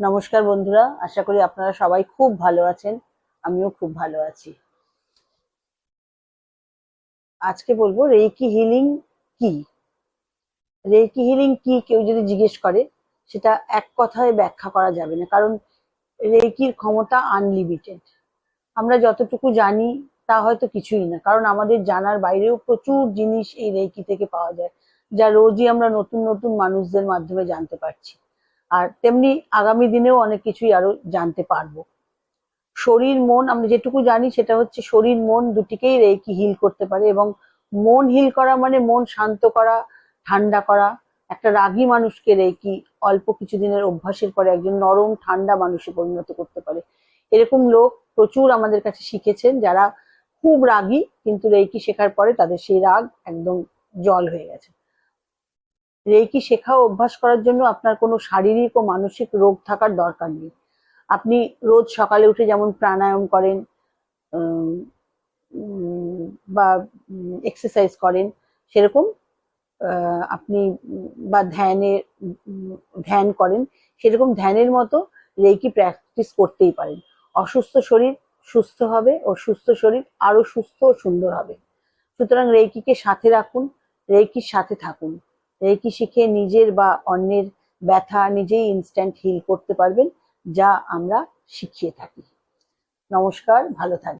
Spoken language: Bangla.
নমস্কার বন্ধুরা, আশা করি আপনারা সবাই খুব ভালো আছেন। আমিও খুব ভালো আছি। আজকে বলবো রেইকি হিলিং কি। রেইকি হিলিং কি কেউ যদি জিজ্ঞেস করে, সেটা এক কথায় ব্যাখ্যা করা যাবে না, কারণ রেইকির ক্ষমতা আনলিমিটেড। আমরা যতটুকু জানি তা হয়তো কিছুই না, কারণ আমাদের জানার বাইরেও প্রচুর জিনিস এই রেইকি থেকে পাওয়া যায়, যা রোজই আমরা নতুন নতুন মানুষদের মাধ্যমে জানতে পারছি। আর তেমনি আগামী দিনেও অনেক কিছুই আরো জানতে পারবো। শরীর মন আমরা যেটুকু জানি সেটা হচ্ছে শরীর মন দুটিকেই রেইকি হিল করতে পারে, এবং মন হিল করা মানে মন শান্ত করা, ঠান্ডা করা। একটা রাগী মানুষকে রেইকি অল্প কিছুদিনের অভ্যাসের পরে একজন নরম ঠান্ডা মানুষে পরিণত করতে পারে। এরকম লোক প্রচুর আমাদের কাছে শিখেছেন, যারা খুব রাগী, কিন্তু রেইকি শেখার পরে তাদের সেই রাগ একদম জল হয়ে গেছে। রেইকি শেখা ও অভ্যাস করার জন্য আপনার কোনো শারীরিক ও মানসিক রোগ থাকার দরকার নেই। আপনি রোজ সকালে উঠে যেমন প্রাণায়াম করেন, উম, উম, বা এক্সারসাইজ করেন, সেরকম আপনি বা ধ্যান করেন, সেরকম ধ্যানের মতো রেইকি প্র্যাকটিস করতেই পারেন। অসুস্থ শরীর সুস্থ হবে, ও সুস্থ শরীর আরো সুস্থ ও সুন্দর হবে। সুতরাং রেইকিকে সাথে রাখুন, রেইকির সাথে থাকুন। রেইকি শিখে নিজের বা অন্যের ব্যথা নিজেই ইনস্ট্যান্ট হিল করতে পারবেন, যা আমরা শিখিয়ে থাকি। নমস্কার, ভালো থাকবেন।